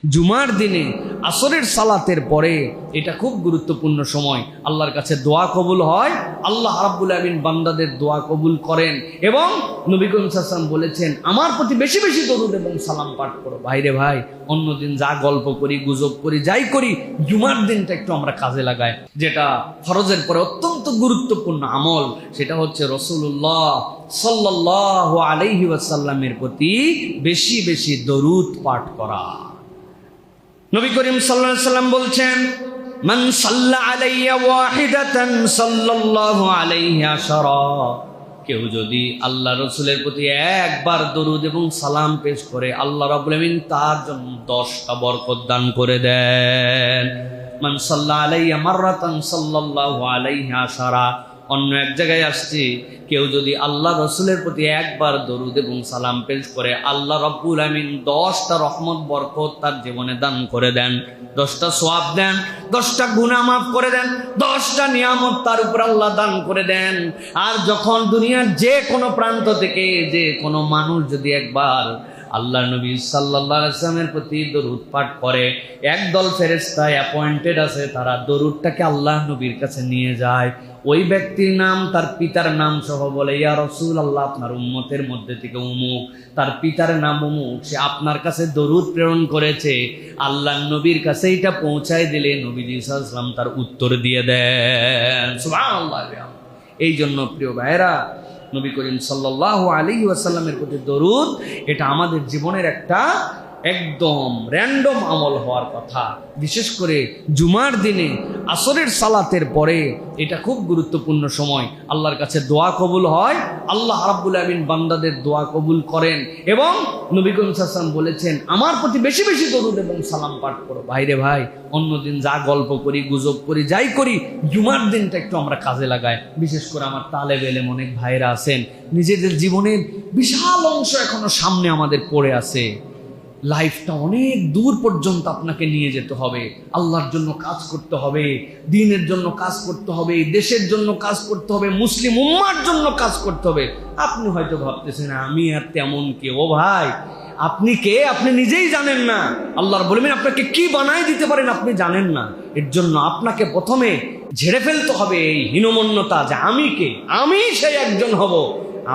জুমার দিনে আসরের সালাতের পরে এটা খুব গুরুত্বপূর্ণ সময়, আল্লাহর কাছে দোয়া কবুল হয়। আল্লাহ রাব্বুল আমিন বান্দাদের দোয়া কবুল করেন এবং নবী করিম সাল্লাল্লাহু আলাইহি ওয়াসাল্লাম বলেছেন, আমার প্রতি বেশি বেশি দরুদ এবং সালাম পাঠ করো। ভাইরে ভাই, অন্যদিন যা গল্প করি, গুজব করি, যাই করি, জুমার দিনটা একটু আমরা কাজে লাগাই। যেটা ফরজের পরে অত্যন্ত গুরুত্বপূর্ণ আমল, সেটা হচ্ছে রাসূলুল্লাহ সাল্লাল্লাহু আলাইহি ওয়াসাল্লামের প্রতি বেশি বেশি দরুদ পাঠ করা। নবী করিম সাল্লাল্লাহু আলাইহি ওয়াসাল্লাম বলছেন, মান সাল্লা আলাইয়া ওয়াহিদাতান সাল্লাল্লাহু আলাইহি আশারা। কেউ যদি আল্লাহ রাসূলের প্রতি একবার দরুদ এবং সালাম পেশ করে, আল্লাহ রাব্বুল আমিন তার জন্য 10টা বরকত দান করে দেন। মান সাল্লা আলাইয়া মাররাতান সাল্লাল্লাহু আলাইহি আশারা। অন্য এক জায়গায় আসছে, কেউ যদি আল্লাহ রসুলের প্রতি একবার দরুদ এবং সালাম পেশ করে, আল্লাহ রাব্বুল আমিন 10টা রহমত বরকত তার জীবনে দান করে দেন, 10টা সওয়াব দেন, 10টা গুনাহ মাফ করে দেন, 10টা নিয়ামত তার উপর আল্লাহ দান করে দেন। আর যখন দুনিয়ার যে কোনো প্রান্ত থেকে যে কোনো মানুষ যদি একবার আল্লাহ নবী সাল্লাল্লাহু আলাইহি ওয়াসাল্লামের প্রতি দরুদ পাঠ করে, একদল ফেরেশতা অ্যাপয়েন্টেড আছে, তারা দরুদটাকে আল্লাহ নবীর কাছে নিয়ে যায়। ওই ব্যক্তির নাম, তার পিতার নাম সহ বলে, ইয়া রাসূলুল্লাহ, আপনার উম্মতের মধ্যে থেকে অমুক, তার পিতার নাম অমুক, সে আপনার কাছে দরুদ প্রেরণ করেছে, আল্লাহ নবীর কাছে এটা পৌঁছায় দিলে নবীজি সাল্লাল্লাহু আলাইহি ওয়াসাল্লাম তার উত্তর দিয়ে দেন। সুবহানাল্লাহ। এই জন্য প্রিয় ভাইরা, নবী করিম সাল্লাল্লাহু আলাইহি ওয়াসাল্লামের প্রতি দরুদ এটা আমাদের জীবনের একটা একদম র্যান্ডম আমল হওয়ার কথা। বিশেষ করে জুমার দিনে আসরের সালাতের পরে এটা খুব গুরুত্বপূর্ণ সময়, আল্লাহর কাছে দোয়া কবুল হয়। আল্লাহ রাব্বুল আমিন বান্দাদের দোয়া কবুল করেন এবং নবী করিম সাল্লাল্লাহু আলাইহি ওয়াসাল্লাম বলেছেন, আমার প্রতি বেশি বেশি দরুদ এবং সালাম পাঠ করো। ভাইরে ভাই, অন্যদিন যা গল্প করি, গুজব করি, যাই করি, জুমার দিনটা একটু আমরা কাজে লাগাই। বিশেষ করে আমার তালেব ইলম অনেক ভাইরা আছেন, নিজেদের জীবনের বিশাল অংশ এখনো সামনে আমাদের পড়ে আছে। লাইফটা অনেক দূর পর্যন্ত আপনাকে নিয়ে যেতে হবে, আল্লাহর জন্য কাজ করতে হবে, দ্বীনের জন্য কাজ করতে হবে, দেশের জন্য কাজ করতে হবে, মুসলিম উম্মার জন্য কাজ করতে হবে। আপনি হয়তো ভাবতেছেন আমি আর তেমন কে। ও ভাই, আপনি কে আপনি নিজেই জানেন না। আল্লাহর বলবেন আপনাকে কি বানাই দিতে পারেন আপনি জানেন না। এর জন্য আপনাকে প্রথমে ঝেড়ে ফেলতে হবে এই হীনমন্যতা, যে আমি কে, আমি সেই একজন হব।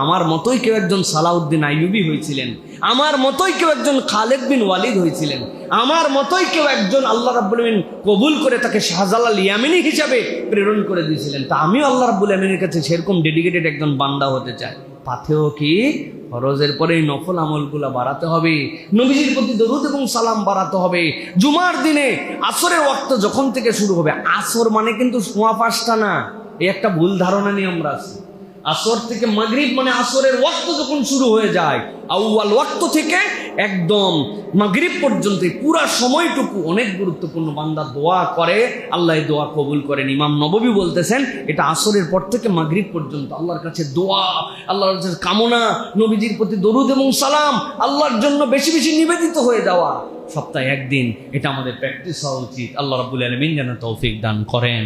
আমার মতোই কেউ একজন সালাউদ্দিন আইয়ুবী হয়েছিলেন, আমার মতোই কেউ একজন খালেদ বিন ওয়ালিদ হয়েছিলেন, আমার মতোই কেউ একজন আল্লাহ রাব্বুল আমিন কবুল করে তাকে শাহজালাল ইয়ামিনী হিসাবে প্রেরণ করে দিয়েছিলেন। তা আমিও আল্লাহ রাব্বুল আমিনের কাছে সেরকম ডেডিকেটেড একজন বান্দা হতে চাই। পাথেও কি ফরজের পরে নফল আমলগুলো বাড়াতে হবে, নবীজির প্রতি দরুদ এবং সালাম বাড়াতে হবে। জুমার দিনে আসরের ওয়াক্ত যখন থেকে শুরু হবে, আসর মানে কিন্তু সোয়া 5টা না, এই একটা ভুল ধারণা নিয়ে আমরা আছি। আসর থেকে মাগরিব মানে আসরের ওয়াক্ত যখন শুরু হয়ে যায়, আউয়াল ওয়াক্ত থেকে একদম মাগরিব পর্যন্ত পুরা সময়টুকু অনেক গুরুত্বপূর্ণ। বান্দা দোয়া করে, আল্লাহ দোয়া কবুল করেন। ইমাম নববী বলতেছেন, এটা আসরের পর থেকে মাগরিব পর্যন্ত আল্লাহর কাছে দোয়া, আল্লাহর কাছে কামনা, নবীজির প্রতি দরুদ এবং সালাম, আল্লাহর জন্য বেশি বেশি নিবেদিত হয়ে যাওয়া। সপ্তাহে একদিন এটা আমাদের প্র্যাকটিস হওয়া উচিত। আল্লাহ রাব্বুল আলামিন যেন তৌফিক দান করেন।